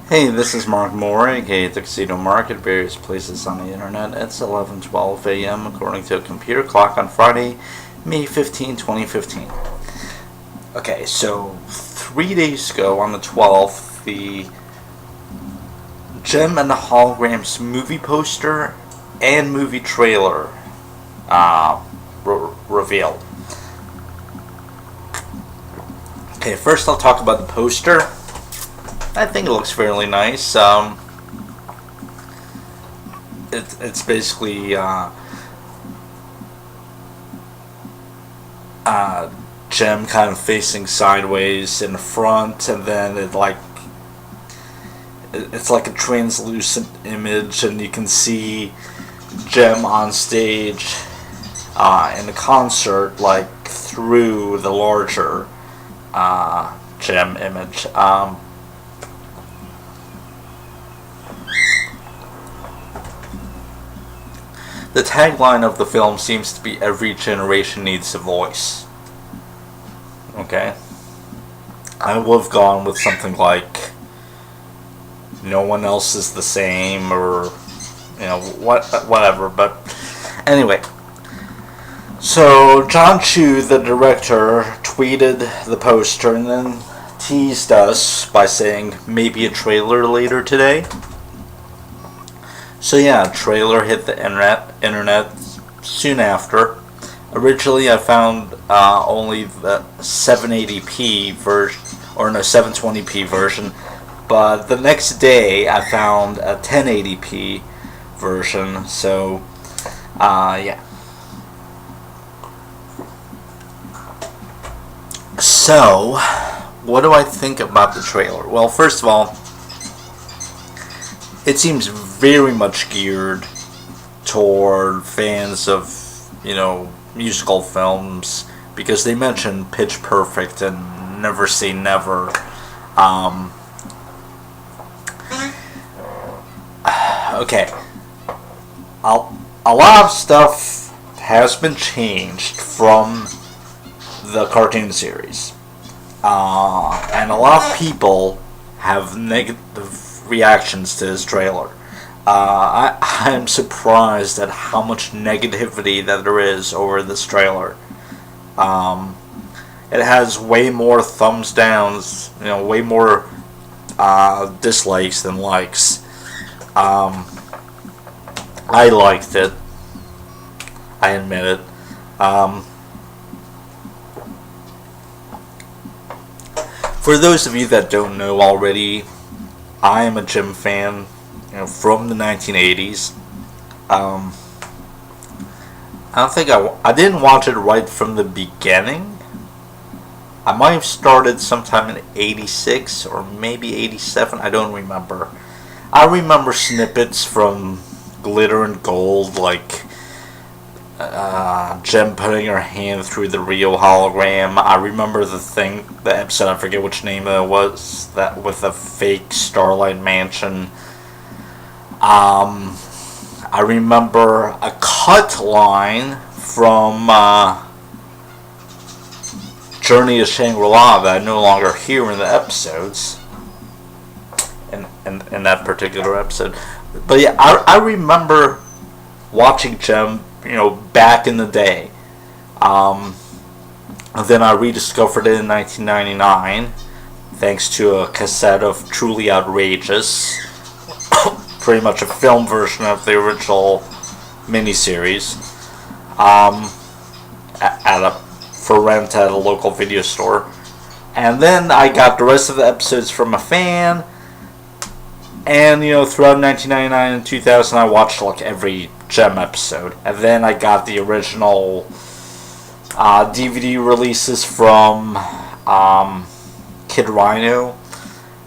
Hey, this is Mark Moore, aka Tuxedo Mark, at various places on the internet. It's 11:12 a.m. according to a computer clock on Friday, May 15, 2015. Okay, so 3 days ago on the 12th, the Gem and the Holograms movie poster and movie trailer revealed. Okay, first I'll talk about the poster. I think it looks fairly nice. It's basically Gem kind of facing sideways in the front, and then it's like a translucent image, and you can see Gem on stage in the concert, like through the larger Gem image. The tagline of the film seems to be "Every generation needs a voice." Okay? I would have gone with something like "No one else is the same," or whatever. But anyway, so John Chu, the director, tweeted the poster and then teased us by saying maybe a trailer later today. So yeah, trailer hit the internet soon after. Originally, I found only the 780p version, or no, 720p version. But the next day, I found a 1080p version. So, yeah. So, what do I think about the trailer? Well, first of all, it seems very much geared toward fans of, musical films, because they mention Pitch Perfect and Never Say Never. Okay. A lot of stuff has been changed from the cartoon series. And a lot of people have negative reactions to this trailer. I'm surprised at how much negativity that there is over this trailer. It has way more thumbs downs, way more dislikes than likes. I liked it. I admit it. For those of you that don't know already, I am a Gem fan, from the 1980s. I don't think I didn't watch it right from the beginning. I might have started sometime in 86 or maybe 87. I don't remember. I remember snippets from Glitter and Gold, like Gem putting her hand through the Rio hologram. I remember the episode, I forget which name it was, that with the fake Starlight Mansion. I remember a cut line from Journey to Shangri-La that I no longer hear in the episodes, in that particular episode. But yeah, I remember watching Gem, back in the day. Then I rediscovered it in 1999, thanks to a cassette of Truly Outrageous, pretty much a film version of the original miniseries, for rent at a local video store. And then I got the rest of the episodes from a fan, and throughout 1999 and 2000 I watched like every Gem episode. And then I got the original DVD releases from Kid Rhino,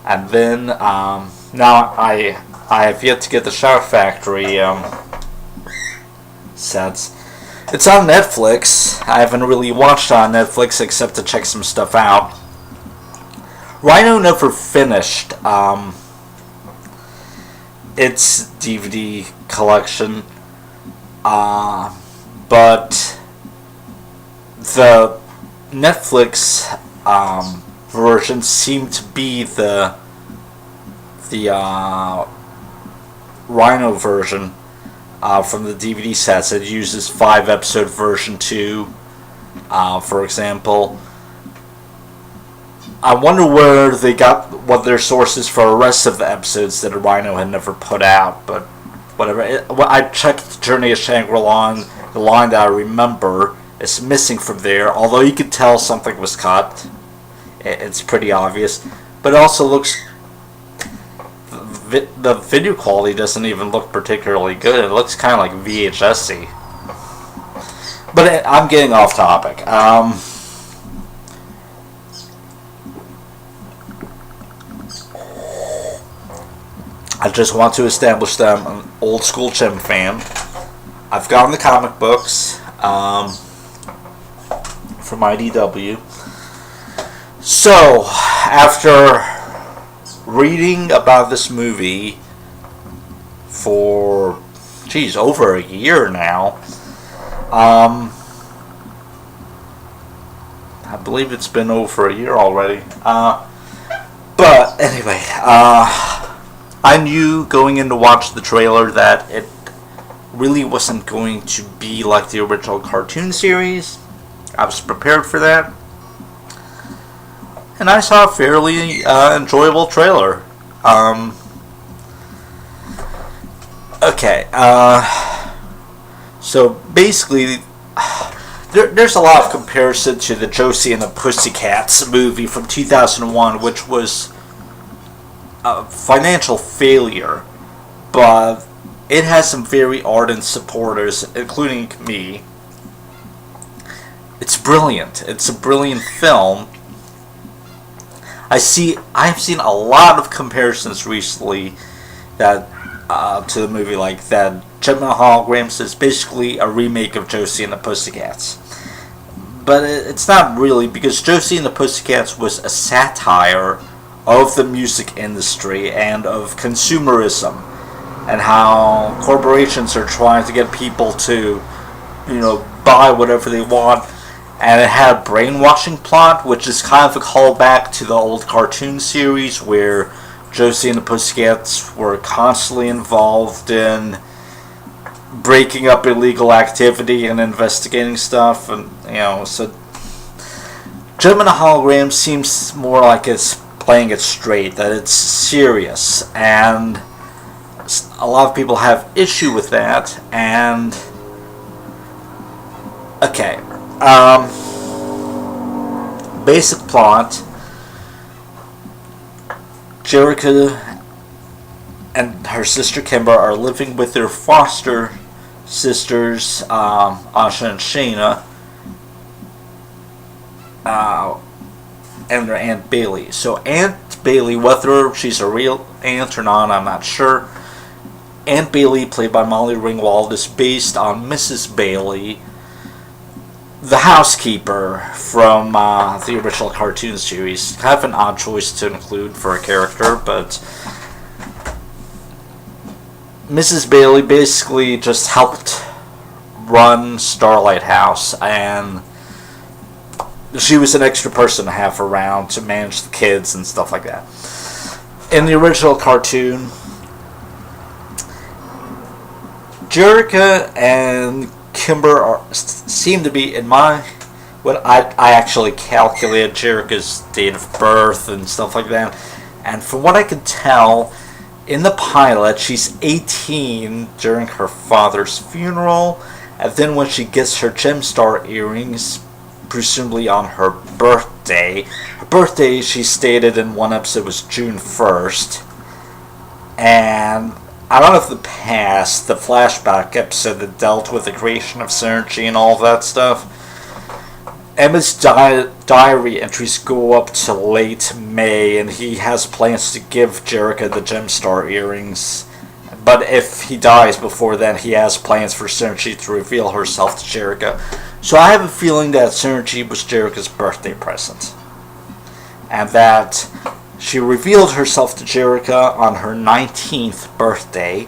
and then now I have yet to get the Shout Factory sets. It's on Netflix. I haven't really watched it on Netflix except to check some stuff out. Rhino never finished its DVD collection, but the Netflix version seemed to be the the Rhino version from the DVD sets. It uses 5-episode version 2, for example. I wonder where they got what their sources for the rest of the episodes that Rhino had never put out, but whatever. I checked Journey of Shangri-La, and the line that I remember is missing from there, although you could tell something was cut. It's pretty obvious. But it also looks... The video quality doesn't even look particularly good. It looks kind of like VHS-y. But I'm getting off topic. I just want to establish that I'm an old school Jim fan. I've gotten the comic books from IDW. So, after reading about this movie for, over a year now, I believe it's been over a year already. But anyway, I knew going in to watch the trailer that it really wasn't going to be like the original cartoon series. I was prepared for that. And I saw a fairly enjoyable trailer. Okay, so basically, there's a lot of comparison to the Josie and the Pussycats movie from 2001, which was a financial failure, but it has some very ardent supporters, including me. It's brilliant. It's a brilliant film. I've seen a lot of comparisons recently that to the movie, like that Jem and the Holograms is basically a remake of Josie and the Pussycats. But it's not really, because Josie and the Pussycats was a satire of the music industry and of consumerism and how corporations are trying to get people to, buy whatever they want. And it had a brainwashing plot, which is kind of a callback to the old cartoon series where Josie and the Pussycats were constantly involved in breaking up illegal activity and investigating stuff. And, so Jem and the Holograms seems more like it's playing it straight, that it's serious. And a lot of people have issue with that. And, okay. Basic plot. Jerica and her sister Kimber are living with their foster sisters, Asha and Shayna, and their Aunt Bailey. So Aunt Bailey, whether she's a real aunt or not, I'm not sure. Aunt Bailey, played by Molly Ringwald, is based on Mrs. Bailey, the housekeeper from the original cartoon series. Kind of an odd choice to include for a character, but Mrs. Bailey basically just helped run Starlight House, and she was an extra person to have around to manage the kids and stuff like that. In the original cartoon, Jerica and Kimber seem to be, when I actually calculated Jerica's date of birth and stuff like that, and from what I can tell, in the pilot, she's 18 during her father's funeral, and then when she gets her Gemstar earrings, presumably on her birthday. Her birthday, she stated in one episode, was June 1st, and I don't know if the flashback episode that dealt with the creation of Synergy and all that stuff, Emma's diary entries go up to late May, and he has plans to give Jerica the Gemstar earrings. But if he dies before then, he has plans for Synergy to reveal herself to Jerica. So I have a feeling that Synergy was Jerica's birthday present. And that she revealed herself to Jerica on her 19th birthday,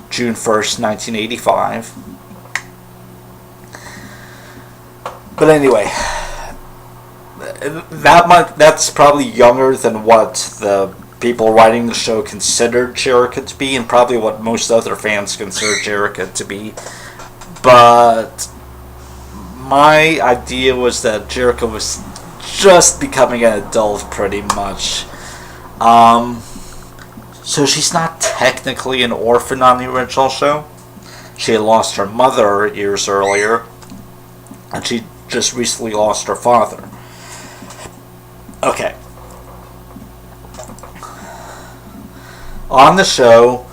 June 1st, 1985. But anyway, that's probably younger than what the people writing the show considered Jerica to be, and probably what most other fans consider Jerica to be. But my idea was that Jerica was just becoming an adult, pretty much. So she's not technically an orphan on the original show. She had lost her mother years earlier, and she just recently lost her father. Okay. On the show,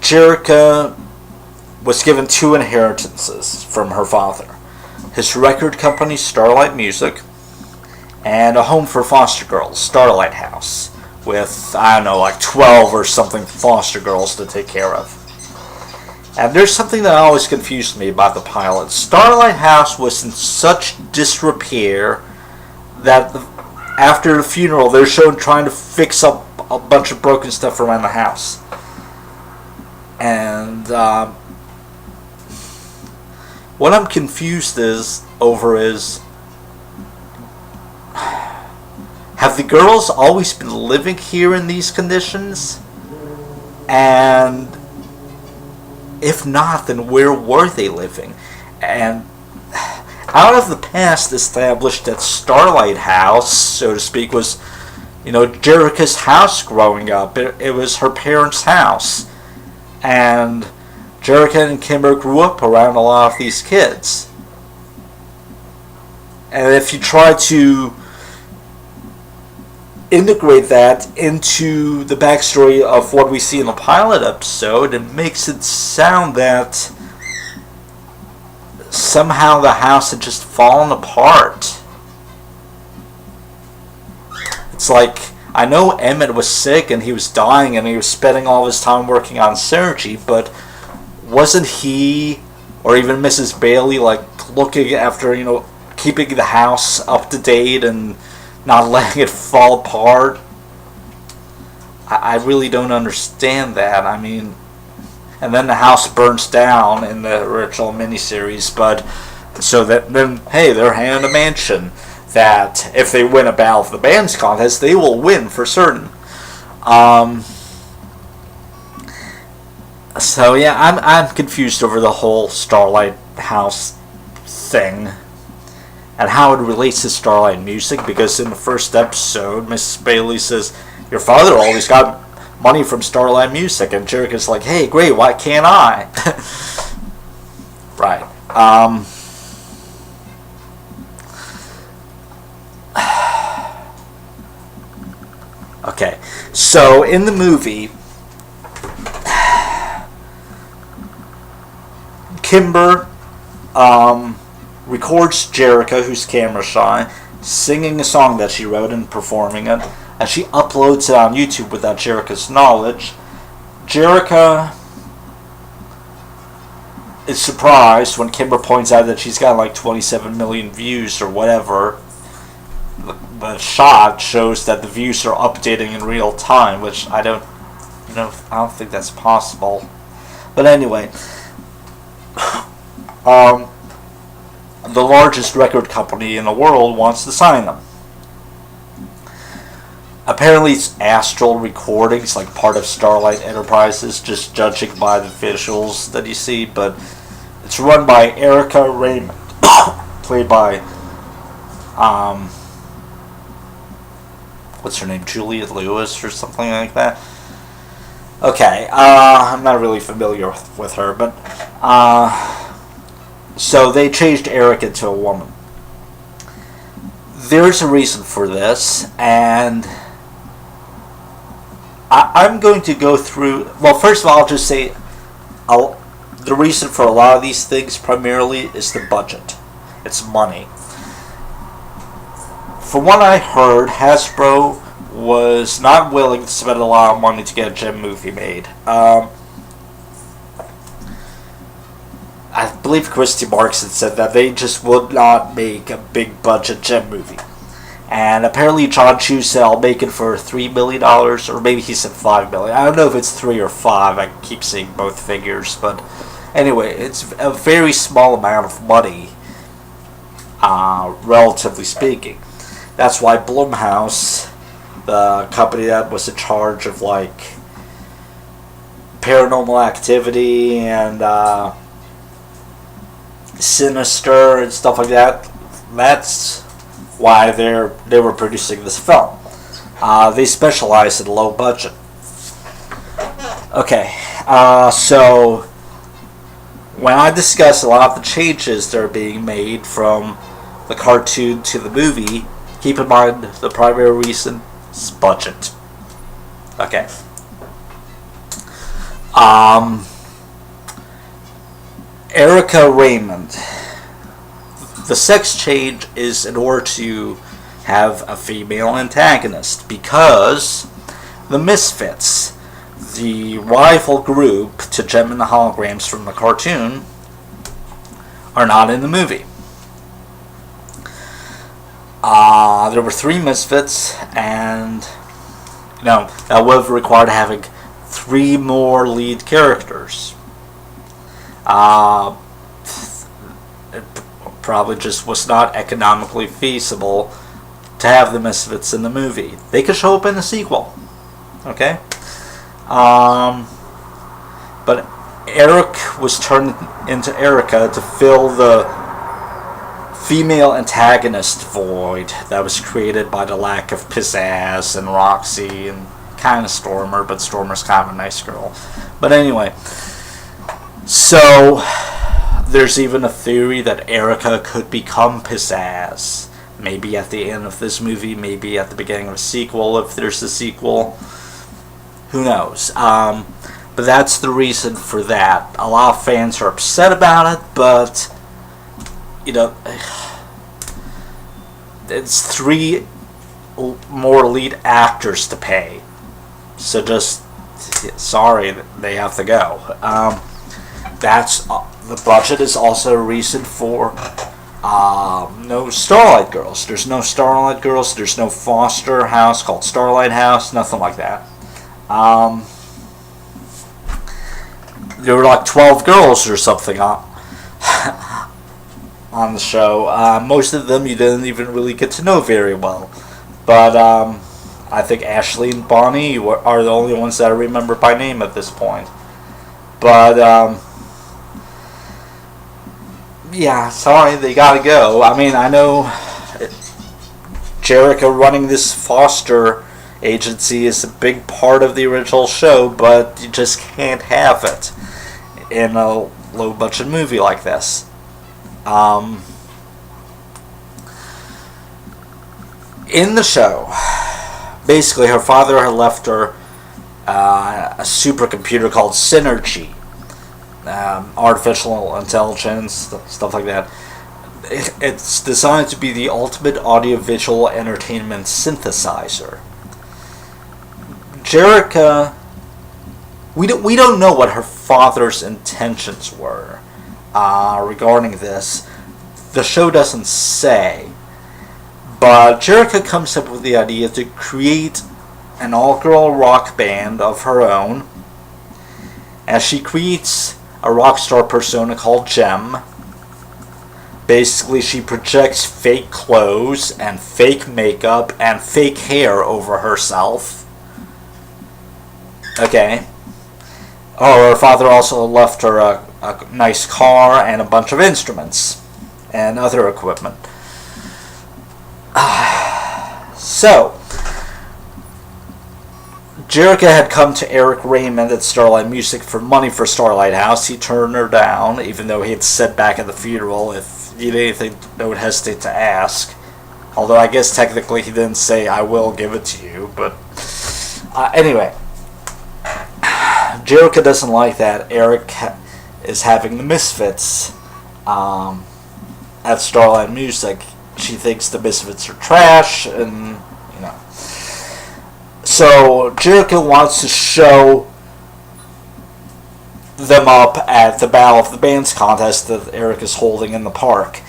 Jerica was given 2 inheritances from her father. His record company, Starlight Music, and a home for foster girls, Starlight House, with, I don't know, like 12 or something foster girls to take care of. And there's something that always confused me about the pilot. Starlight House was in such disrepair that after the funeral, they're shown trying to fix up a bunch of broken stuff around the house. And what I'm confused over is, have the girls always been living here in these conditions? And if not, then where were they living? And out of the past established that Starlight House, so to speak, was, Jerica's house growing up. It was her parents' house. And Jerica and Kimber grew up around a lot of these kids. And if you try to integrate that into the backstory of what we see in the pilot episode, it makes it sound that somehow the house had just fallen apart. It's like, I know Emmett was sick and he was dying and he was spending all his time working on Synergy, but wasn't he, or even Mrs. Bailey, looking after, keeping the house up to date and not letting it fall apart? I really don't understand that. I mean, and then the house burns down in the original miniseries, but so that then, hey, they're handed a mansion that if they win a Battle of the Bands contest, they will win for certain. So yeah, I'm confused over the whole Starlight House thing and how it relates to Starlight Music, because in the first episode, Mrs. Bailey says, your father always got money from Starlight Music, and Jerica's like, hey, great, why can't I? Right. Okay, so in the movie, Kimber records Jerica, who's camera shy, singing a song that she wrote and performing it, and she uploads it on YouTube without Jerica's knowledge. Jerica is surprised when Kimber points out that she's got like 27 million views or whatever. The shot shows that the views are updating in real time, which I don't think that's possible. But anyway, the largest record company in the world wants to sign them. Apparently it's Astral Recordings, like part of Starlight Enterprises, just judging by the visuals that you see, but it's run by Erica Raymond, played by, what's her name, Juliette Lewis or something like that? Okay, I'm not really familiar with her, but, so they changed Erica to a woman. There's a reason for this, and I'm going to go through... Well, first of all, I'll just say the reason for a lot of these things primarily is the budget. It's money. From what I heard, Hasbro was not willing to spend a lot of money to get a gem movie made. I believe Christy Marks had said that they just would not make a big budget gem movie. And apparently John Chu said, I'll make it for $3 million, or maybe he said $5 million. I don't know if it's 3 or 5. I keep seeing both figures. But anyway, it's a very small amount of money, relatively speaking. That's why Blumhouse the company that was in charge of like Paranormal Activity and Sinister and stuff like that. That's why they were producing this film. They specialize in low budget. Okay, so when I discuss a lot of the changes that are being made from the cartoon to the movie, keep in mind the primary reason is budget. Okay. Erica Raymond. The sex change is in order to have a female antagonist because the Misfits, the rival group to Jem and the Holograms from the cartoon, are not in the movie. There were 3 Misfits, and that would have required having 3 more lead characters. It probably just was not economically feasible to have the Misfits in the movie. They could show up in the sequel. Okay? But Eric was turned into Erica to fill the female antagonist void that was created by the lack of pizzazz and Roxy and kind of Stormer, but Stormer's kind of a nice girl. But anyway, so there's even a theory that Erica could become pizzazz. Maybe at the end of this movie, maybe at the beginning of a sequel, if there's a sequel. Who knows? But that's the reason for that. A lot of fans are upset about it, but it's 3 more lead actors to pay. So just sorry, they have to go. That's the budget is also a reason for no Starlight Girls. There's no Starlight Girls. There's no foster house called Starlight House. Nothing like that. There were like 12 girls or something on the show. Most of them you didn't even really get to know very well. But I think Ashley and Bonnie are the only ones that I remember by name at this point. But yeah, sorry, they gotta go. I mean, I know Jericho running this foster agency is a big part of the original show, but you just can't have it in a low-budget movie like this. In the show, basically her father had left her a supercomputer called Synergy, artificial intelligence, stuff like that. It's designed to be the ultimate audiovisual entertainment synthesizer. Jerica, we don't know what her father's intentions were regarding this. The show doesn't say. But Jerica comes up with the idea to create an all-girl rock band of her own, as she creates a rock star persona called Jem. Basically, she projects fake clothes and fake makeup and fake hair over herself. Okay. Oh, her father also left her a nice car and a bunch of instruments and other equipment. So, Jerica had come to Eric Raymond at Starlight Music for money for Starlight House. He turned her down, even though he had said back at the funeral if he did anything, they would hesitate to ask. Although I guess technically he didn't say, I will give it to you. But anyway, Jerica doesn't like that Eric is having the Misfits at Starlight Music. She thinks the Misfits are trash, and so Jerica wants to show them up at the Battle of the Bands contest that Eric is holding in the park.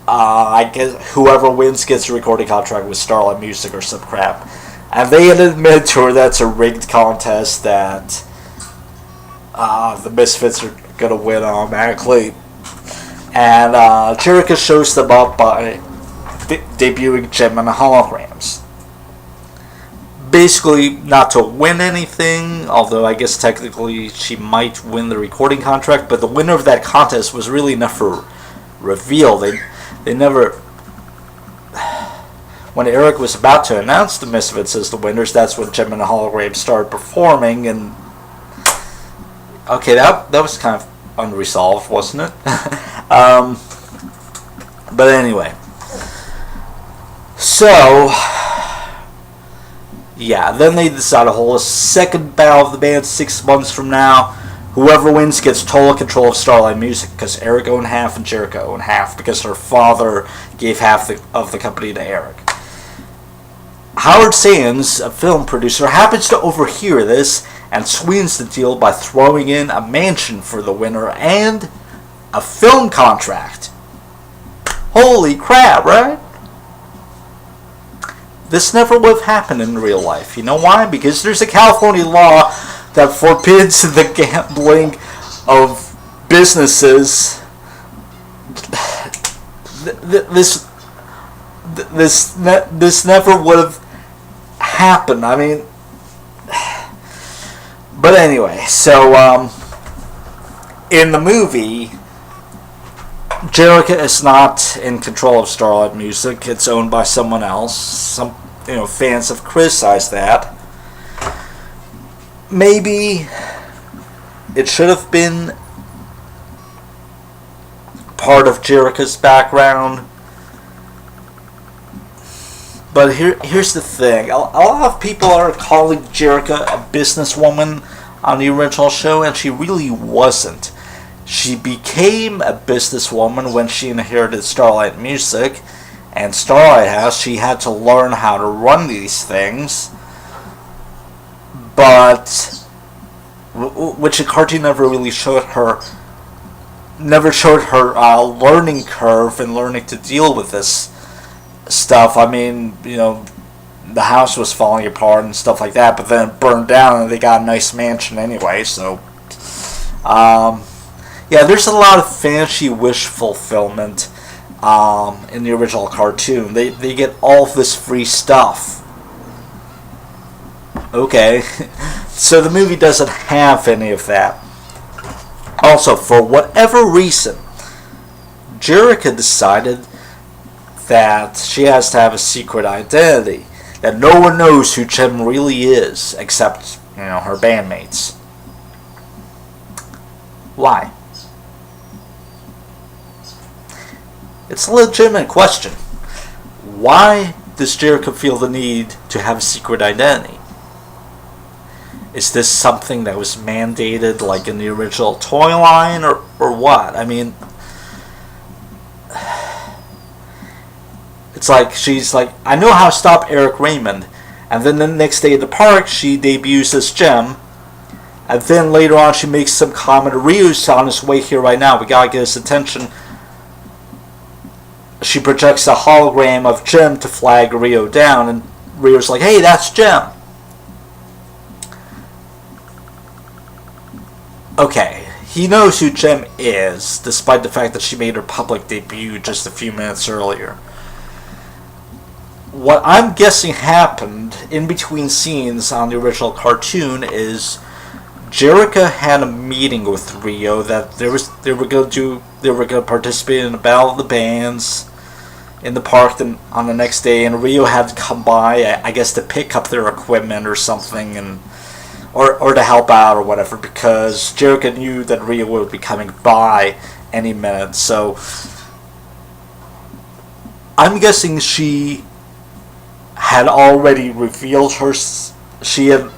I guess whoever wins gets a recording contract with Starlight Music or some crap. And they admit to her that's a rigged contest, that the Misfits are going to win automatically. And Jerica shows them up by debuting Jem and the Holograms. basically not to win anything, although I guess technically she might win the recording contract, but the winner of that contest was really never revealed. They never... When Eric was about to announce the Misfits as the winners, that's when Jim and the Holograms started performing, and... Okay, that was kind of unresolved, wasn't it? But anyway. So... Yeah, then they decide to hold a second battle of the band 6 months from now. Whoever wins gets total control of Starlight Music, because Eric owned half and Jericho owned half, because her father gave half of the company to Eric. Howard Sands, a film producer, happens to overhear this and sweetens the deal by throwing in a mansion for the winner and a film contract. Holy crap, right? This never would have happened in real life. You know why? Because there's a California law that forbids the gambling of businesses. This never would have happened. I mean, but anyway, so in the movie, Jerica is not in control of Starlight Music. It's owned by someone else. Some fans have criticized that. Maybe it should have been part of Jerica's background. But here's the thing. A lot of people are calling Jerica a businesswoman on the original show, and she really wasn't. She became a businesswoman when she inherited Starlight Music and Starlight House. She had to learn how to run these things, but which the cartoon never really showed her. Never showed her learning curve and learning to deal with this stuff. I mean, the house was falling apart and stuff like that, but then it burned down and they got a nice mansion anyway. So, yeah, there's a lot of fantasy wish fulfillment in the original cartoon. They get all of this free stuff. Okay, so the movie doesn't have any of that. Also, for whatever reason, Jerica decided that she has to have a secret identity, that no one knows who Jim really is except, her bandmates. Why? It's a legitimate question. Why does Jerica feel the need to have a secret identity? Is this something that was mandated like in the original toy line or what? I mean, it's like she's like, I know how to stop Eric Raymond, and then the next day at the park she debuts as Jim, and then later on she makes some comment, Ryu's on his way here right now, we gotta get his attention. She projects a hologram of Jim to flag Ryo down, and Ryo's like, hey, that's Jim. Okay, he knows who Jim is, despite the fact that she made her public debut just a few minutes earlier. What I'm guessing happened in between scenes on the original cartoon is Jerica had a meeting with Ryo that they were going to participate in a battle of the bands in the park on the next day, and Ryo had to come by, I guess, to pick up their equipment or something, and or to help out or whatever, because Jerica knew that Ryo would be coming by any minute. So I'm guessing she had already revealed she had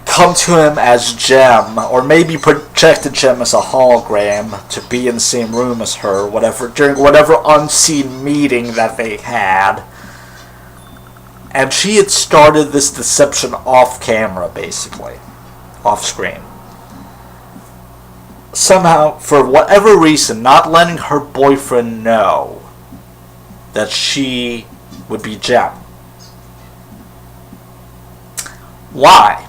come to him as Jim, or maybe projected Jim as a hologram to be in the same room as her, during whatever unseen meeting that they had. And she had started this deception off camera, basically. Off screen. Somehow, for whatever reason, not letting her boyfriend know that she would be Jim. Why?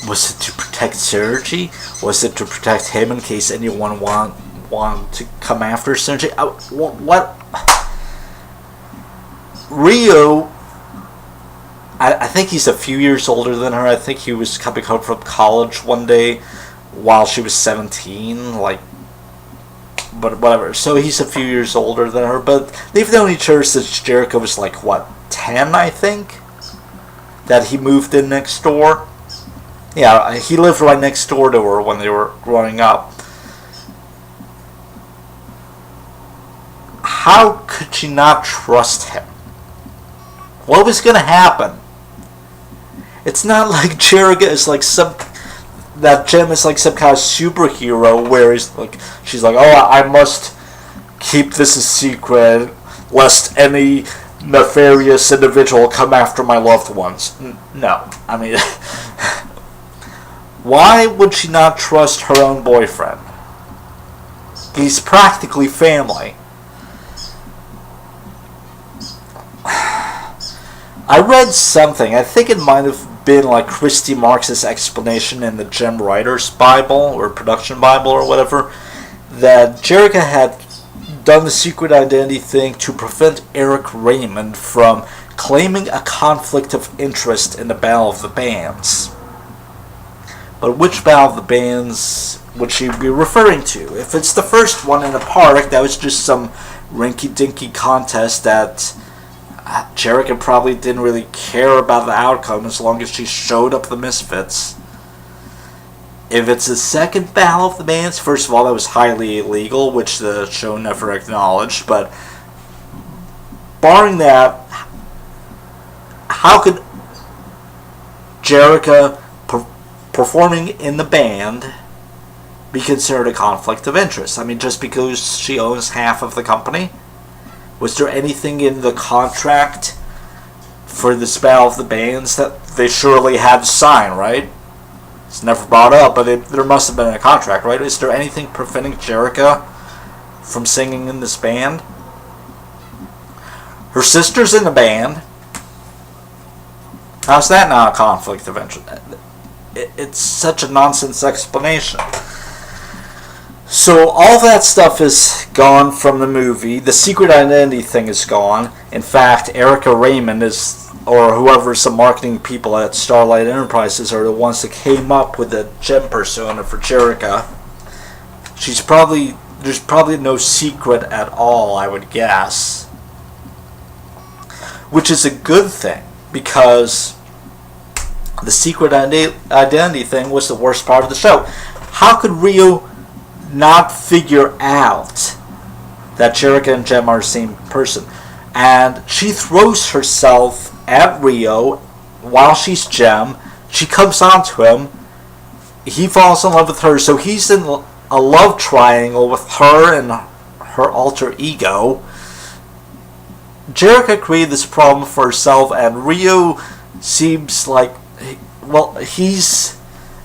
Was it to protect Sergi? Was it to protect him in case anyone want to come after Sergi? What? Rio, I think he's a few years older than her. I think he was coming home from college one day while she was 17, like, but whatever. So he's a few years older than her, but they've known each other since Jericho was like, what, 10, I think? That he moved in next door. Yeah, he lived right next door to her when they were growing up. How could she not trust him? What was going to happen? It's not like Jericho is like that Jem is like some kind of superhero where she's like, oh, I must keep this a secret lest any nefarious individual come after my loved ones. No. I mean, why would she not trust her own boyfriend? He's practically family. I read something, I think it might have been like Christy Marx's explanation in the Gem Writer's Bible, or Production Bible, or whatever, that Jerica had done the secret identity thing to prevent Eric Raymond from claiming a conflict of interest in the Battle of the Bands. But which Battle of the Bands would she be referring to? If it's the first one in the park, that was just some rinky-dinky contest that Jerica probably didn't really care about the outcome as long as she showed up the Misfits. If it's the second Battle of the Bands, first of all, that was highly illegal, which the show never acknowledged, but barring that, how could Jerica performing in the band be considered a conflict of interest? I mean, just because she owns half of the company? Was there anything in the contract for this Battle of the Bands that they surely had to sign, right? It's never brought up, but there must have been a contract, right? Is there anything preventing Jerica from singing in this band? Her sister's in the band. How's that not a conflict of interest? It's such a nonsense explanation. So all that stuff is gone from the movie. The secret identity thing is gone. In fact, Erica Raymond or whoever, some marketing people at Starlight Enterprises, are the ones that came up with the Gem persona for Jerica. There's probably no secret at all, I would guess. Which is a good thing, because the secret identity thing was the worst part of the show. How could Rio not figure out that Jerica and Jem are the same person? And she throws herself at Rio while she's Jem. She comes on to him. He falls in love with her, so he's in a love triangle with her and her alter ego. Jerica created this problem for herself, and Rio seems like, well, he's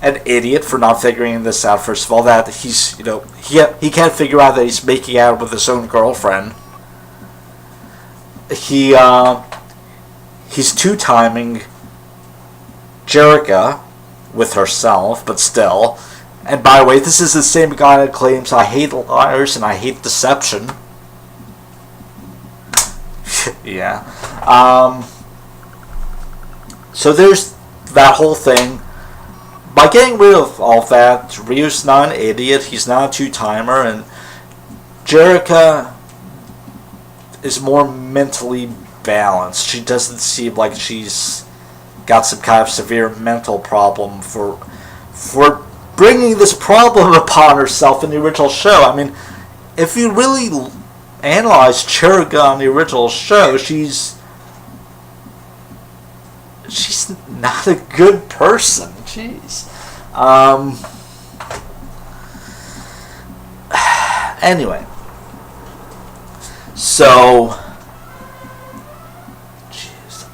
an idiot for not figuring this out. First of all, that he's, he can't figure out that he's making out with his own girlfriend. He's two-timing Jerica with herself, but still. And by the way, this is the same guy that claims, I hate liars and I hate deception. Yeah. So there's that whole thing. By getting rid of all that, Rio's not an idiot, he's not a two-timer, and Jerica is more mentally balanced. She doesn't seem like she's got some kind of severe mental problem for bringing this problem upon herself in the original show. I mean, if you really analyze Jerica on the original show, she's not a good person. Jeez. Anyway. So. Jeez.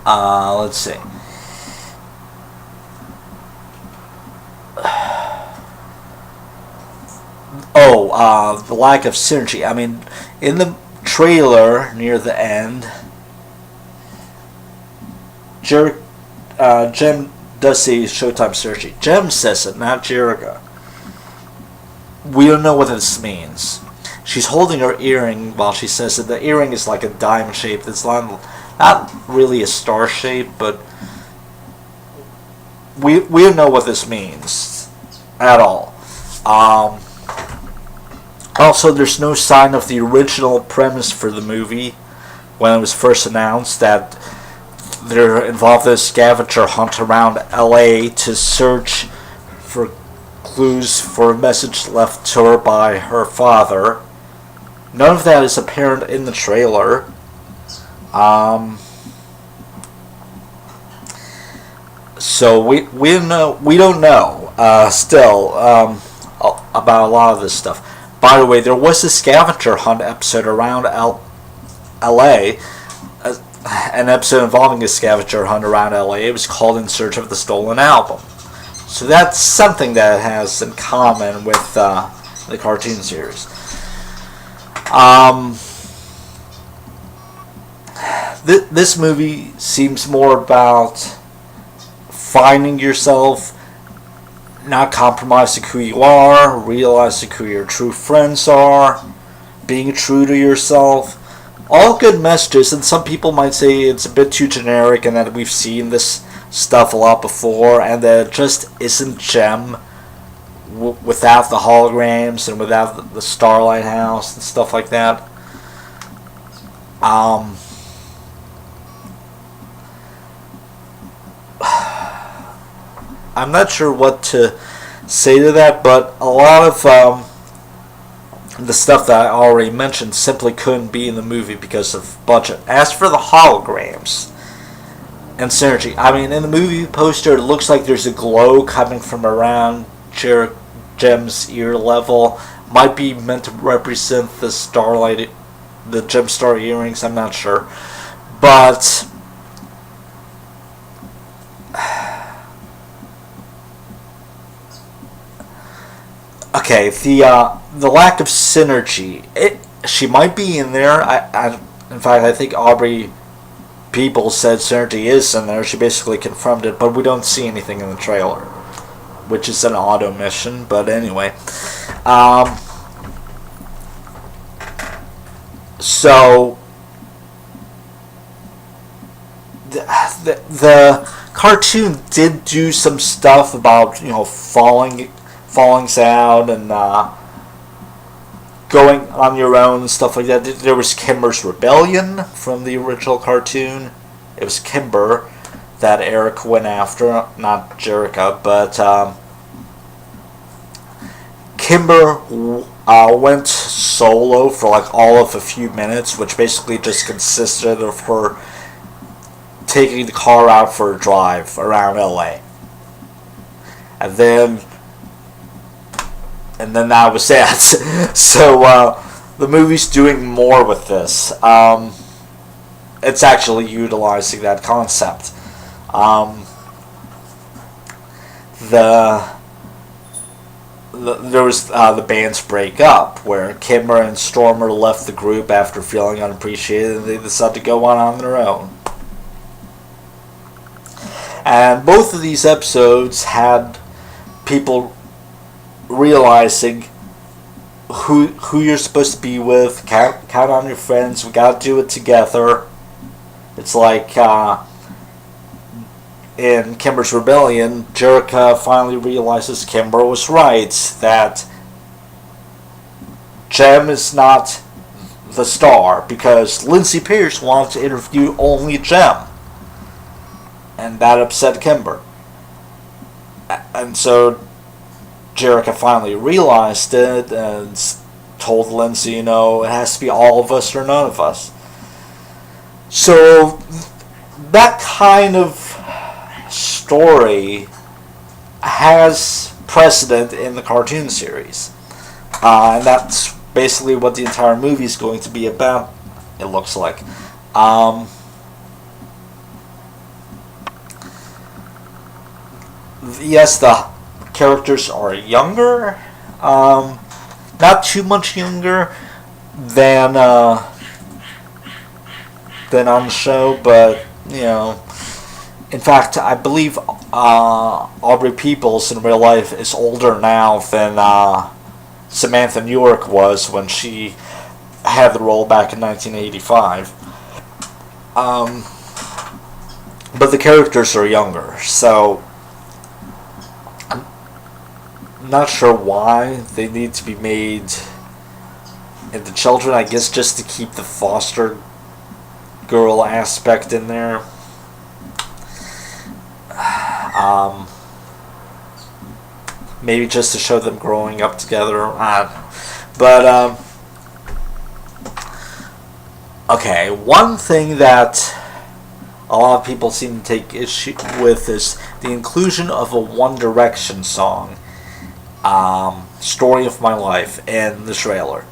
Let's see. The lack of synergy. I mean, in the trailer near the end, Jem does say Showtime Synergy. Jem says it, not Jerica. We don't know what this means. She's holding her earring while she says it. The earring is like a diamond shape. It's not really a star shape, but we don't know what this means at all. Also, there's no sign of the original premise for the movie when it was first announced, that they're involved in a scavenger hunt around LA to search for clues for a message left to her by her father. None of that is apparent in the trailer. So we don't know still about a lot of this stuff. By the way, there was a scavenger hunt episode around LA, an episode involving a scavenger hunt around LA. It was called In Search of the Stolen Album. So that's something that it has in common with the cartoon series. This movie seems more about finding yourself, not compromising who you are, realizing who your true friends are, being true to yourself. All good messages, and some people might say it's a bit too generic and that we've seen this stuff a lot before and that it just isn't Jem without the holograms and without the Starlight House and stuff like that. I'm not sure what to say to that, but a lot of the stuff that I already mentioned simply couldn't be in the movie because of budget. As for the holograms and synergy, I mean, in the movie poster, it looks like there's a glow coming from around Jem's ear level. Might be meant to represent the starlight, the Gemstar earrings. I'm not sure, but okay, the lack of synergy. She might be in there. In fact, I think Aubrey People said synergy is in there. She basically confirmed it, but we don't see anything in the trailer, which is an odd omission. But anyway, so the cartoon did do some stuff about falling out and going on your own and stuff like that. There was Kimber's Rebellion from the original cartoon. It was Kimber that Eric went after, not Jerica, but Kimber went solo for like all of a few minutes, which basically just consisted of her taking the car out for a drive around LA. And then that was it. So the movie's doing more with this. It's actually utilizing that concept. There was the band's breakup, where Kimber and Stormer left the group after feeling unappreciated, and they decided to go on their own. And both of these episodes had people realizing who you're supposed to be with. Count on your friends. We gotta do it together. It's like in Kimber's Rebellion, Jerica finally realizes Kimber was right, that Jem is not the star, because Lindsay Pierce wanted to interview only Jem, and that upset Kimber. And so Jerica finally realized it and told Lindsay, it has to be all of us or none of us. So that kind of story has precedent in the cartoon series. And that's basically what the entire movie is going to be about, it looks like. Yes, the characters are younger, not too much younger than on the show, but In fact, I believe Aubrey Peoples in real life is older now than Samantha Newark was when she had the role back in 1985. But the characters are younger, so I'm not sure why they need to be made into children. I guess just to keep the foster girl aspect in there. Maybe just to show them growing up together. But okay, one thing that a lot of people seem to take issue with is the inclusion of a One Direction song, Story of My Life, in the trailer.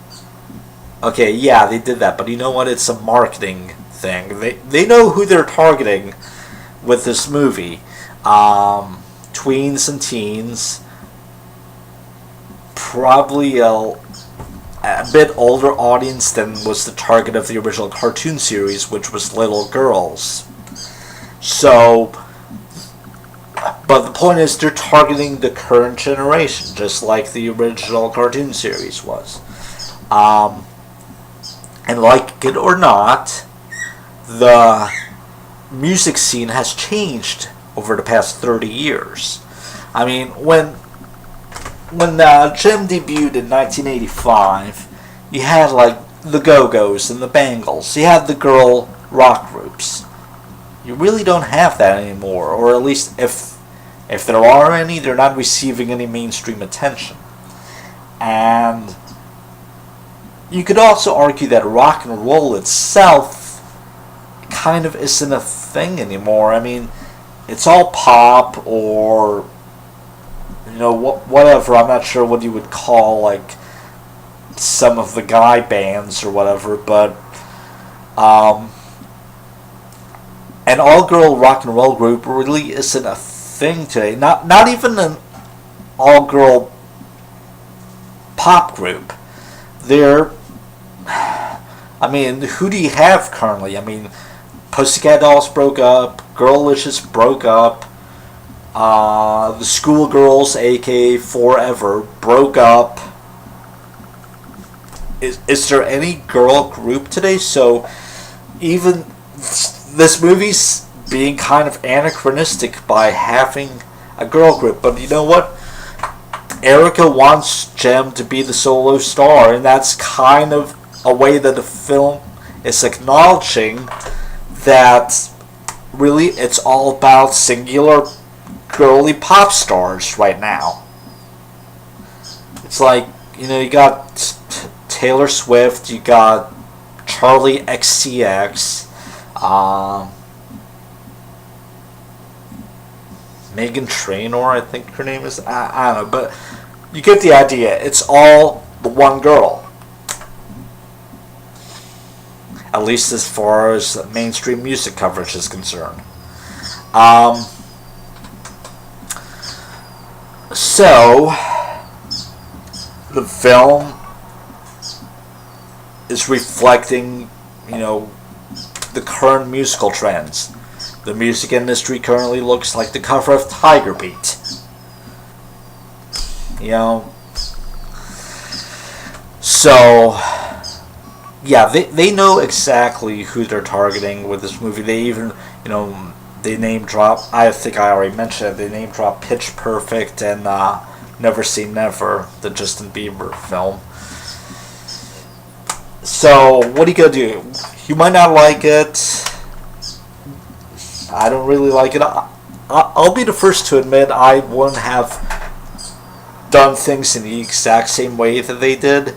Okay, yeah, they did that, but you know what? It's a marketing thing. They know who they're targeting with this movie. Tweens and teens. Probably a bit older audience than was the target of the original cartoon series, which was little girls. So, but the point is, they're targeting the current generation, just like the original cartoon series was. And like it or not, the music scene has changed over the past 30 years. I mean, when Gem debuted in 1985, you had like the Go-Go's and the Bangles. You had the girl rock groups. You really don't have that anymore, or at least if there are any, they're not receiving any mainstream attention. And you could also argue that rock and roll itself kind of isn't a thing anymore. I mean, it's all pop or, you know, whatever. I'm not sure what you would call like some of the guy bands or whatever, but an all-girl rock and roll group really isn't a thing today. Not even an all-girl pop group. They're, I mean, who do you have currently? I mean, Pussycat Dolls broke up, Girlicious broke up, the Schoolgirls, aka Forever, broke up. Is there any girl group today? So even this movie's being kind of anachronistic by having a girl group. But you know what? Erica wants Jem to be the solo star, and that's kind of a way that the film is acknowledging that really it's all about singular girly pop stars right now. It's like, you know, you got Taylor Swift, you got Charlie XCX, Megan Trainor, I think her name is. I don't know, but you get the idea. It's all the one girl. At least as far as mainstream music coverage is concerned. So, the film is reflecting, you know, the current musical trends. The music industry currently looks like the cover of Tiger Beat. You know, so yeah, they know exactly who they're targeting with this movie. They even, you know, they name drop, I think I already mentioned it, they name drop Pitch Perfect and Never Say Never, the Justin Bieber film. So, what are you gonna do? You might not like it. I don't really like it. I'll be the first to admit I wouldn't have done things in the exact same way that they did.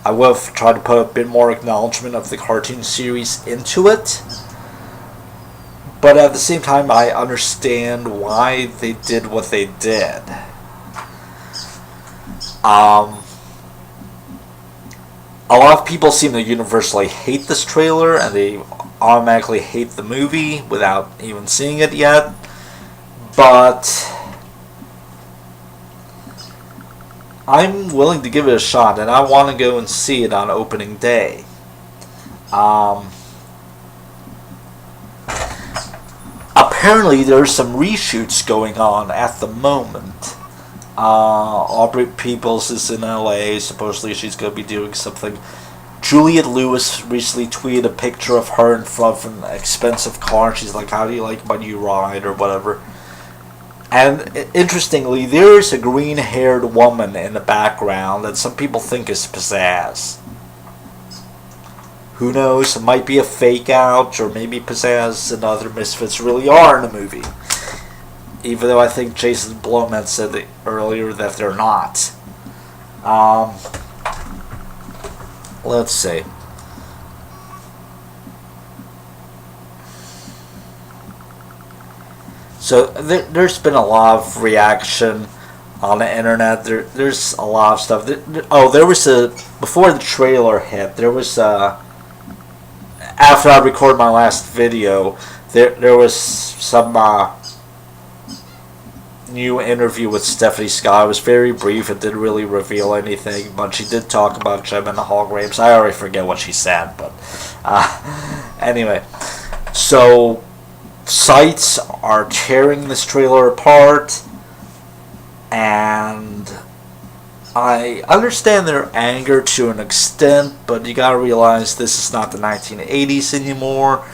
I would have tried to put a bit more acknowledgement of the cartoon series into it. But at the same time, I understand why they did what they did. A lot of people seem to universally hate this trailer, and they automatically hate the movie without even seeing it yet. But I'm willing to give it a shot, and I want to go and see it on opening day. apparently there's some reshoots going on at the moment. Aubrey Peoples is in LA. Supposedly she's going to be doing something. Juliette Lewis recently tweeted a picture of her in front of an expensive car. She's like, how do you like my new ride, or whatever. And interestingly, there is a green-haired woman in the background that some people think is Pizzazz. Who knows? It might be a fake out, or maybe Pizzazz and other Misfits really are in the movie. Even though I think Jason Blum had said earlier that they're not. Let's see. So there's been a lot of reaction on the internet. There's a lot of stuff. There was before the trailer hit, there was after I recorded my last video, there was some new interview with Stephanie Scott. It was very brief. It didn't really reveal anything, but she did talk about Gem and the Holograms. I already forget what she said, but anyway. So sites are tearing this trailer apart, and I understand their anger to an extent, but you gotta realize this is not the 1980s anymore,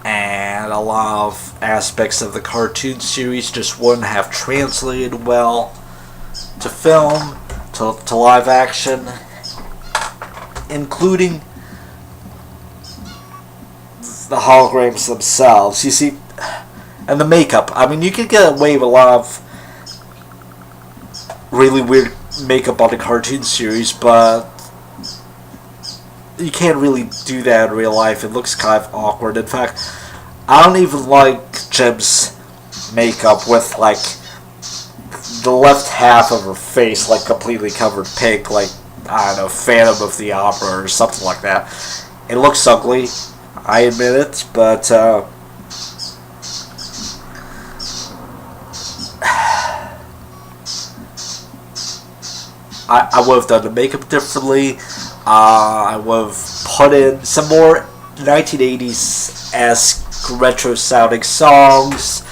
and a lot of aspects of the cartoon series just wouldn't have translated well to film, to live action, including the holograms themselves. You see, and the makeup. I mean, you could get away with a lot of really weird makeup on the cartoon series, but you can't really do that in real life. It looks kind of awkward. In fact, I don't even like Jim's makeup with, like, the left half of her face, like, completely covered pink, like, I don't know, Phantom of the Opera or something like that. It looks ugly, I admit it, but I would have done the makeup differently. I would have put in some more 1980s-esque retro-sounding songs.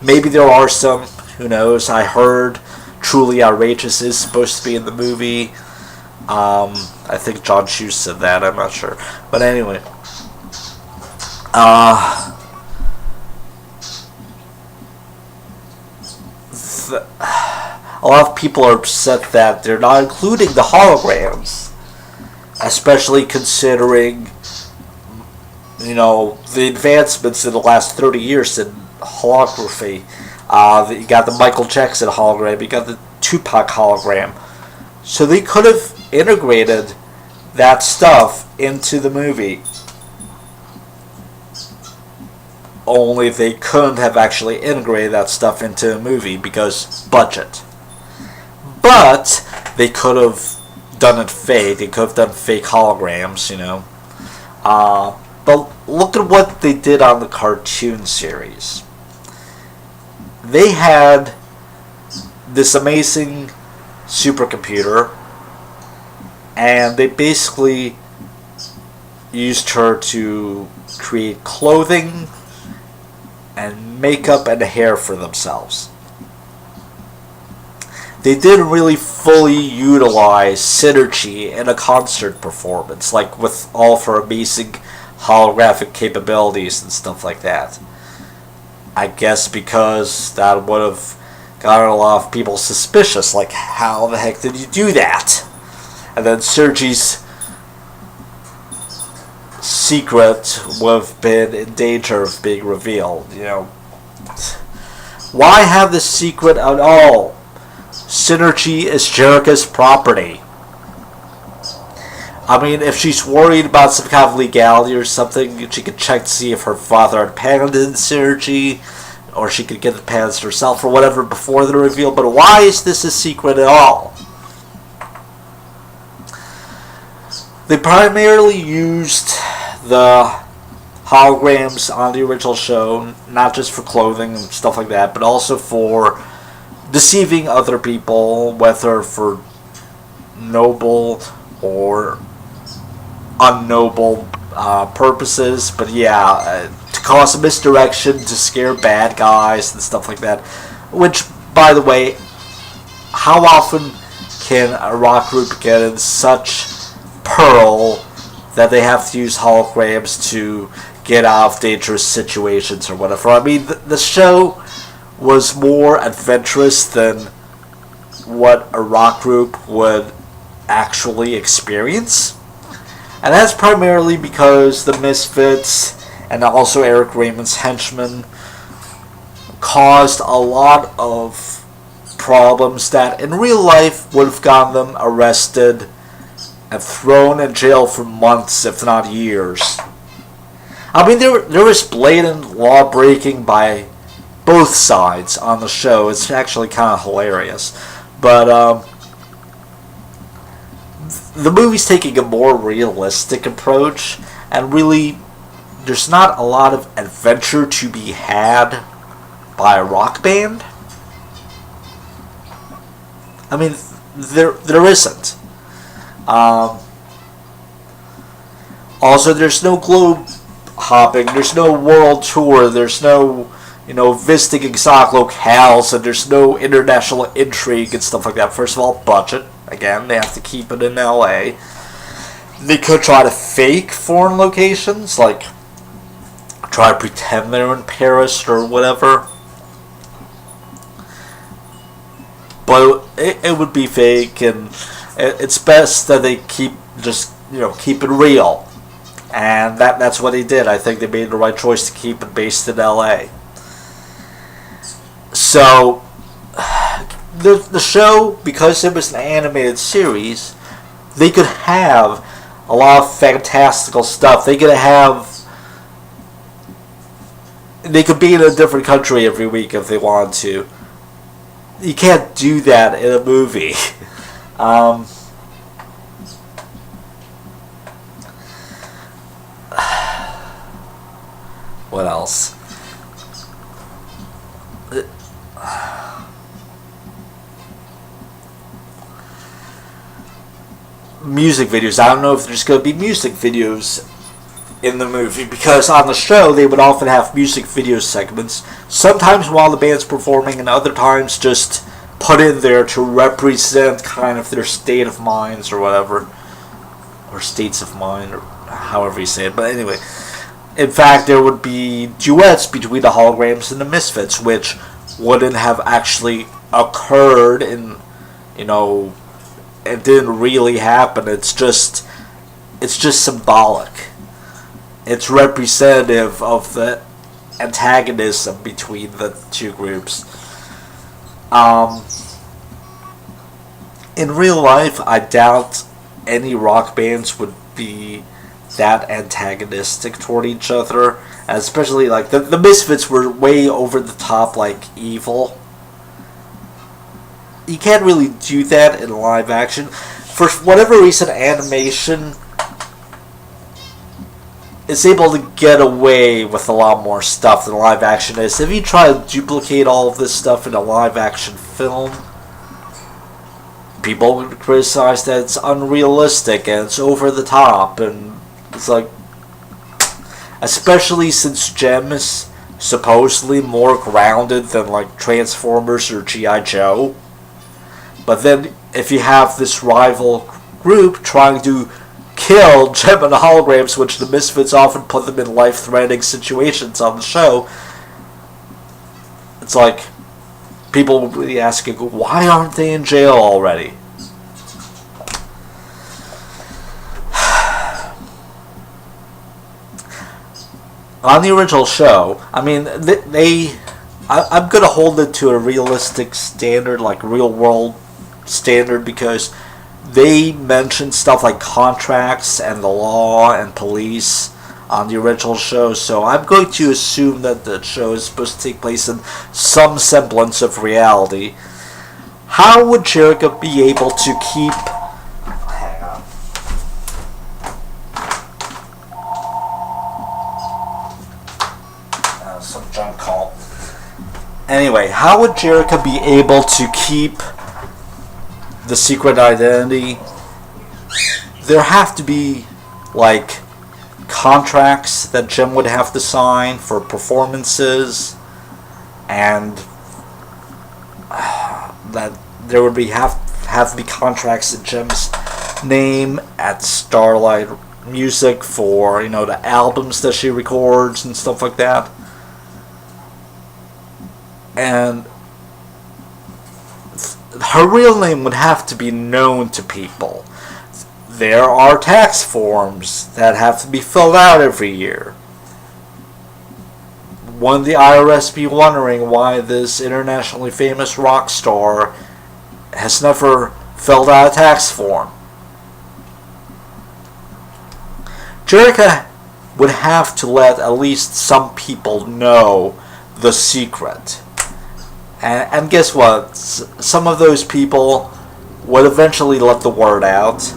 Maybe there are some. Who knows? I heard Truly Outrageous is supposed to be in the movie. I think John Hughes said that. I'm not sure. But anyway. A lot of people are upset that they're not including the holograms, especially considering, you know, the advancements in the last 30 years in holography. You got the Michael Jackson hologram, you got the Tupac hologram. So they could have integrated that stuff into the movie. Only they couldn't have actually integrated that stuff into a movie because budget. But they could have done it fake. They could have done fake holograms, you know. But look at what they did on the cartoon series. They had this amazing supercomputer, and they basically used her to create clothing and makeup and hair for themselves. They didn't really fully utilize synergy in a concert performance, like with all of her amazing holographic capabilities and stuff like that. I guess because that would have gotten a lot of people suspicious, like, how the heck did you do that? And then Sergi's secret would have been in danger of being revealed, you know. Why have this secret at all? Synergy is Jerica's property. I mean, if she's worried about some kind of legality or something, she could check to see if her father had patented Synergy, or she could get the patents herself or whatever before the reveal. But why is this a secret at all? They primarily used the holograms on the original show, not just for clothing and stuff like that, but also for deceiving other people, whether for noble or unnoble purposes. But yeah, to cause a misdirection to scare bad guys and stuff like that. Which, by the way, how often can a rock group get in such peril that they have to use holograms to get out of dangerous situations or whatever? I mean, the show was more adventurous than what a rock group would actually experience. And that's primarily because the Misfits and also Eric Raymond's henchmen caused a lot of problems that in real life would have gotten them arrested and thrown in jail for months, if not years. I mean, there was blatant law breaking by both sides on the show. It's actually kind of hilarious. But the movie's taking a more realistic approach, and really there's not a lot of adventure to be had by a rock band. I mean, there isn't. Also, there's no globe hopping, there's no world tour, there's no, visiting exotic locales, and there's no international intrigue and stuff like that. First of all, budget. Again, they have to keep it in LA. They could try to fake foreign locations, like try to pretend they're in Paris or whatever. But it would be fake, and it's best that they keep it real. And that's what they did. I think they made the right choice to keep it based in LA. So the show, because it was an animated series, they could have a lot of fantastical stuff. They could be in a different country every week if they wanted to. You can't do that in a movie. What else? Music videos. I don't know if there's going to be music videos in the movie, because on the show they would often have music video segments, sometimes while the band's performing and other times just put in there to represent kind of their state of minds or whatever, or states of mind, or however you say it. But anyway, in fact, there would be duets between the Holograms and the Misfits, which wouldn't have actually occurred it didn't really happen. It's just symbolic. It's representative of the antagonism between the two groups. In real life, I doubt any rock bands would be that antagonistic toward each other, and especially like the Misfits were way over the top, like evil. You can't really do that in live action. For whatever reason, animation is able to get away with a lot more stuff than live action is. If you try to duplicate all of this stuff in a live action film, people would criticize that it's unrealistic and it's over the top, and it's like, especially since Gem is supposedly more grounded than like Transformers or G.I. Joe. But then if you have this rival group trying to kill Gem and the Holograms, which the Misfits often put them in life-threatening situations on the show, it's like people will be asking, why aren't they in jail already? On the original show, I mean, I'm going to hold it to a realistic standard, like real-world standard, because they mentioned stuff like contracts and the law and police on the original show, so I'm going to assume that the show is supposed to take place in some semblance of reality. How would Jericho be able to keep... Hang on. Some junk call. Anyway, how would Jericho be able to keep the secret identity? There have to be, like, contracts that Jim would have to sign for performances, and that there would have to be contracts in Jim's name at Starlight Music for, the albums that she records and stuff like that. And her real name would have to be known to people. There are tax forms that have to be filled out every year. Wouldn't the IRS be wondering why this internationally famous rock star has never filled out a tax form? Jerrica would have to let at least some people know the secret. And guess what? Some of those people would eventually let the word out,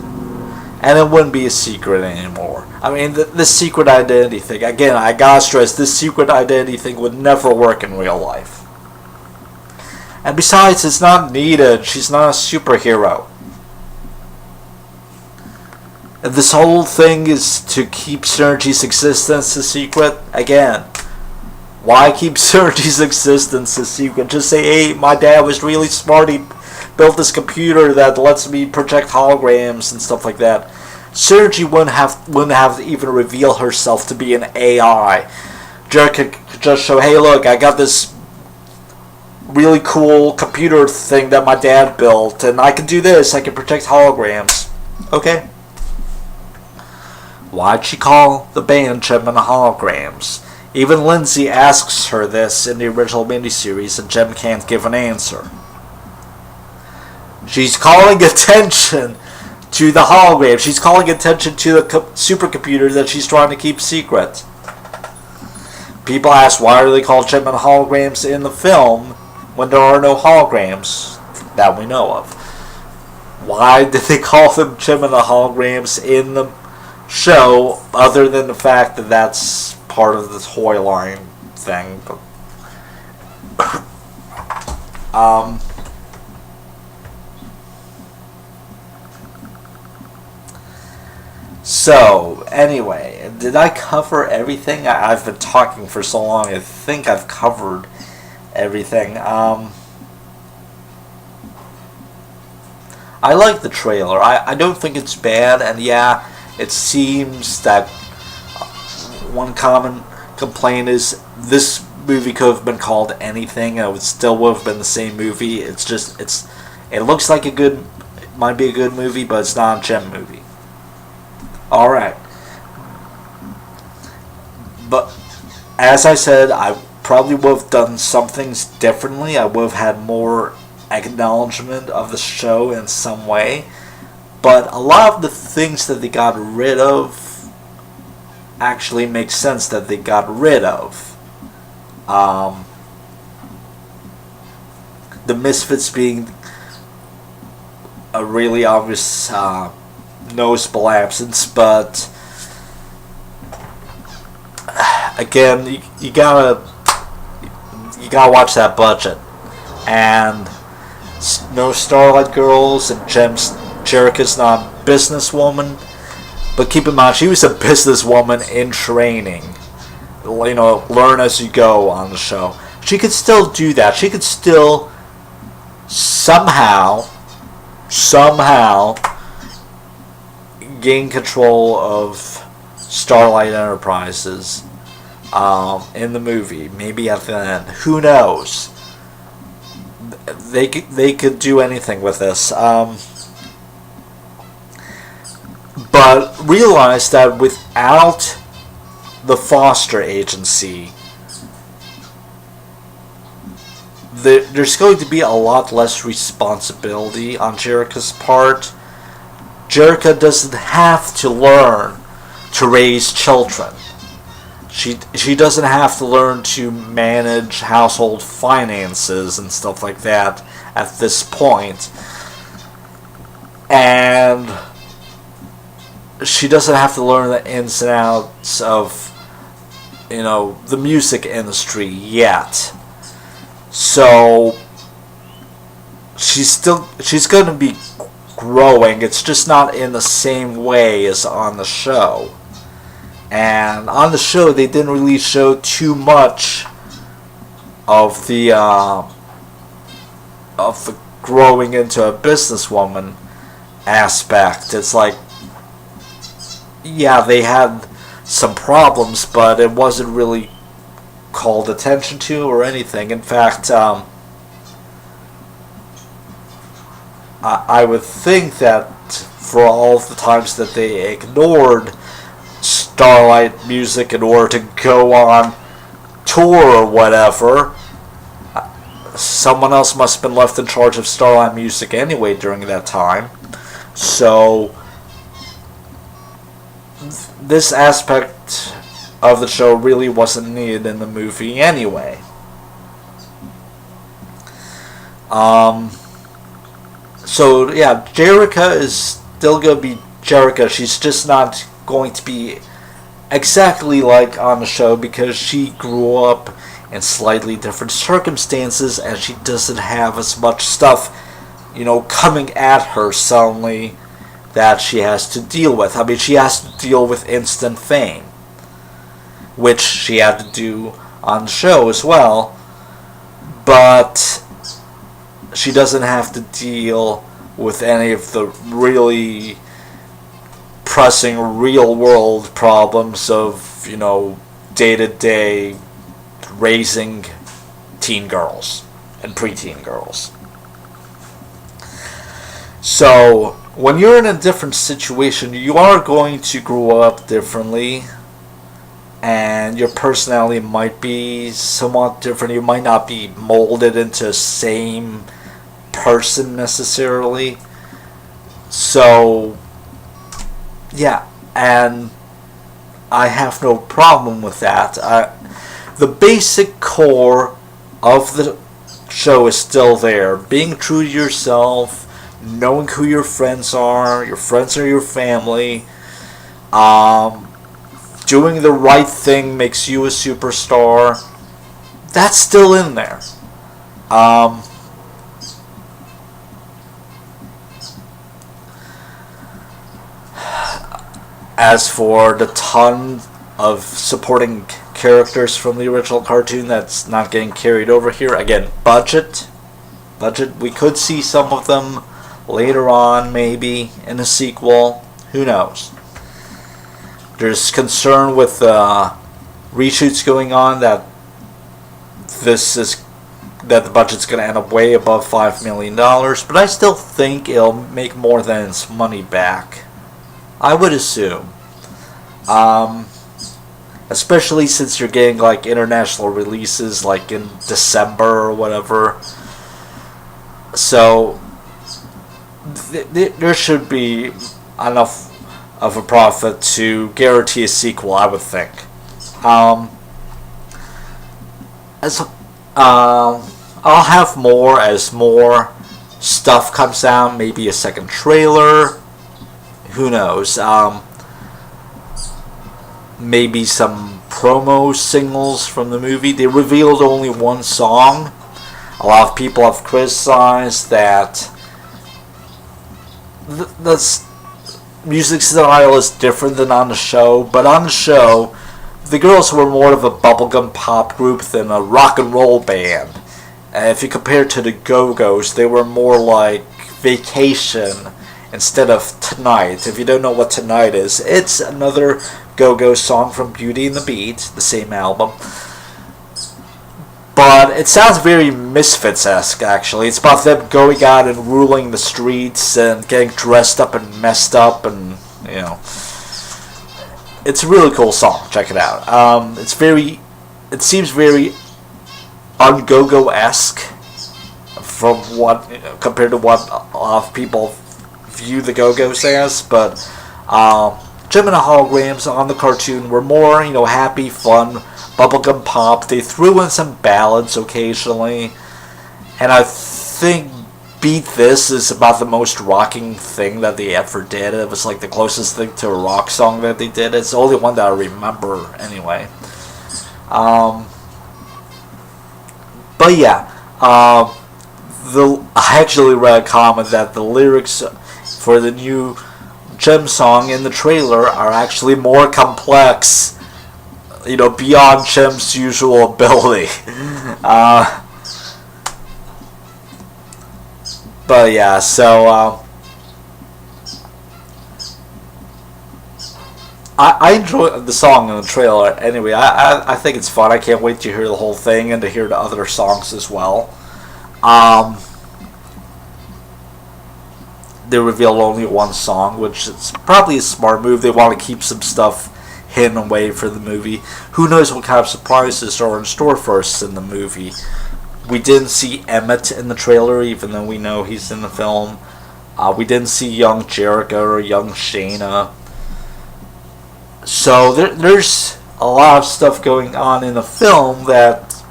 and it wouldn't be a secret anymore. I mean, this secret identity thing, again, I gotta stress, this secret identity thing would never work in real life. And besides, it's not needed. She's not a superhero. If this whole thing is to keep Synergy's existence a secret, again, why keep Synergy's existence a secret? Just say, hey, my dad was really smart. He built this computer that lets me project holograms and stuff like that. Synergy wouldn't have to even reveal herself to be an AI. Jerrica could just show, hey, look, I got this really cool computer thing that my dad built, and I can do this. I can project holograms. Okay. Why'd she call the band Gem and Holograms? Even Lindsay asks her this in the original miniseries, and Gem can't give an answer. She's calling attention to the hologram. She's calling attention to the supercomputer that she's trying to keep secret. People ask, why are they called Gem and Holograms in the film when there are no holograms that we know of? Why did they call them Gem and the Holograms in the show, other than the fact that that's part of the toy line thing? So, anyway, did I cover everything? I've been talking for so long, I think I've covered everything. I like the trailer. I don't think it's bad, and yeah, it seems that one common complaint is this movie could have been called anything and it still would have been the same movie. It looks like it might be a good movie, but it's not a Gem movie. Alright. But as I said, I probably would have done some things differently. I would have had more acknowledgement of the show in some way. But a lot of the things that they got rid of actually makes sense that they got rid of. The Misfits being a really obvious noticeable absence, but again, you gotta watch that budget. And no Starlight Girls, and Jerrica's not a businesswoman, but keep in mind, she was a businesswoman in training. Learn as you go on the show. She could still do that. She could still somehow gain control of Starlight Enterprises in the movie. Maybe at the end. Who knows? They could do anything with this. But realize that without the foster agency, there's going to be a lot less responsibility on Jerrica's part. Jerrica doesn't have to learn to raise children. She doesn't have to learn to manage household finances and stuff like that at this point. And she doesn't have to learn the ins and outs of, the music industry yet. So she's going to be growing. It's just not in the same way as on the show. And on the show, they didn't really show too much of the growing into a businesswoman aspect. It's like, yeah, they had some problems, but it wasn't really called attention to or anything. In fact, I would think that for all of the times that they ignored Starlight Music in order to go on tour or whatever, someone else must have been left in charge of Starlight Music anyway during that time. So this aspect of the show really wasn't needed in the movie anyway. So yeah, Jerrica is still going to be Jerrica. She's just not going to be exactly like on the show because she grew up in slightly different circumstances and she doesn't have as much stuff, coming at her suddenly that she has to deal with. I mean, she has to deal with instant fame, which she had to do on the show as well, but she doesn't have to deal with any of the really pressing real world problems of, day-to-day raising teen girls and preteen girls. So when you're in a different situation, you are going to grow up differently, and your personality might be somewhat different. You might not be molded into the same person necessarily. So yeah, and I have no problem with that. The basic core of the show is still there. Being true to yourself, knowing who your friends are your family, doing the right thing makes you a superstar. That's still in there. As for the ton of supporting characters from the original cartoon that's not getting carried over here, again, budget, we could see some of them later on, maybe in a sequel, who knows. There's concern with reshoots going on that the budget's going to end up way above $5 million, but I still think it'll make more than its money back, I would assume. Especially since you're getting like international releases like in December or whatever. So there should be enough of a profit to guarantee a sequel, I would think. I'll have more as more stuff comes out, maybe a second trailer, who knows. Maybe some promo singles from the movie. They revealed only one song. A lot of people have criticized that the music style is different than on the show, but on the show, the girls were more of a bubblegum pop group than a rock and roll band. And if you compare it to the Go-Go's, they were more like Vacation instead of Tonight. If you don't know what Tonight is, it's another Go-Go song from Beauty and the Beat, the same album. But it sounds very Misfits-esque, actually. It's about them going out and ruling the streets and getting dressed up and messed up, and, it's a really cool song. Check it out. It seems very un-Go-Go-esque from compared to what a lot of people view the Go-Go's as, but Jim and the Holograms on the cartoon were more, happy, fun, bubblegum pop. They threw in some ballads occasionally, and I think Beat This is about the most rocking thing that they ever did. It was like the closest thing to a rock song that they did. It's the only one that I remember anyway. But yeah, I actually read a comment that the lyrics for the new Gem song in the trailer are actually more complex, beyond Gem's usual ability. But yeah, so I enjoy the song in the trailer anyway. I think it's fun. I can't wait to hear the whole thing and to hear the other songs as well. They revealed only one song, which is probably a smart move. They want to keep some stuff hidden away for the movie. Who knows what kind of surprises are in store for us in the movie. We didn't see Emmett in the trailer, even though we know he's in the film. We didn't see young Jericho or young Shayna. So there's a lot of stuff going on in the film that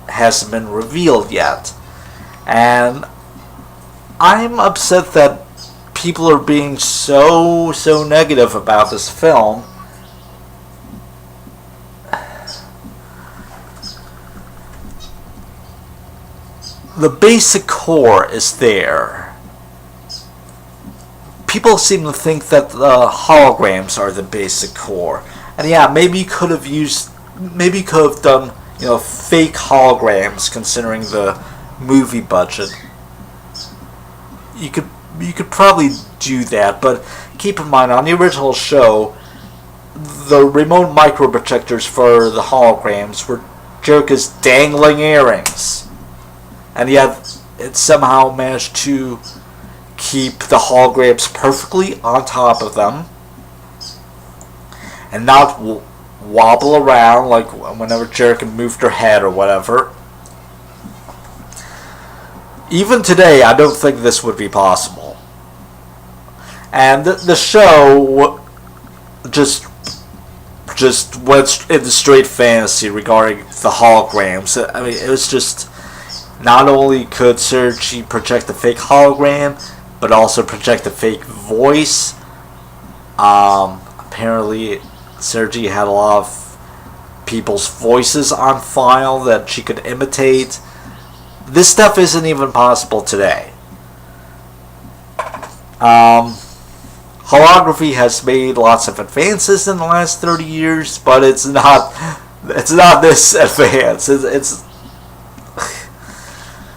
hasn't been revealed yet. And I'm upset that people are being so negative about this film. The basic core is there. People seem to think that the holograms are the basic core. And yeah, maybe you could have done, fake holograms considering the movie budget. You could probably do that, but keep in mind, on the original show, the remote microprojectors for the holograms were Jericho's dangling earrings. And yet, it somehow managed to keep the holograms perfectly on top of them and not wobble around like whenever Jericho moved her head or whatever. Even today, I don't think this would be possible. And the show just went into straight fantasy regarding the holograms. I mean, it was just, not only could Sergi project a fake hologram, but also project a fake voice. Apparently, Sergi had a lot of people's voices on file that she could imitate. This stuff isn't even possible today. Holography has made lots of advances in the last 30 years, but it's not this advanced. It's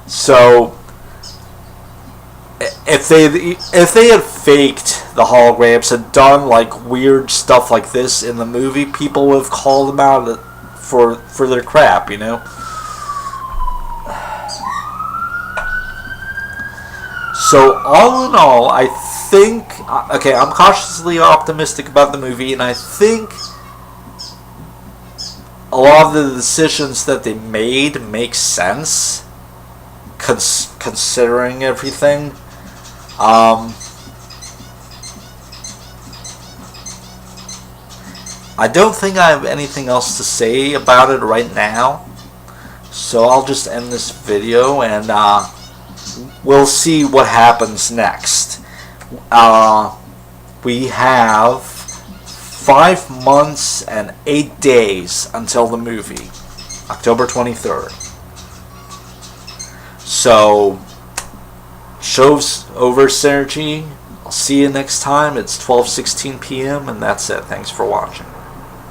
so if they had faked the holograms and done like weird stuff like this in the movie, people would have called them out for their crap, So all in all, I think, I'm cautiously optimistic about the movie, and I think a lot of the decisions that they made make sense, considering everything. I don't think I have anything else to say about it right now, so I'll just end this video and we'll see what happens next. We have 5 months and 8 days until the movie, October 23rd. So, show's over, Synergy. I'll see you next time. It's 12:16 p.m. and that's it. Thanks for watching.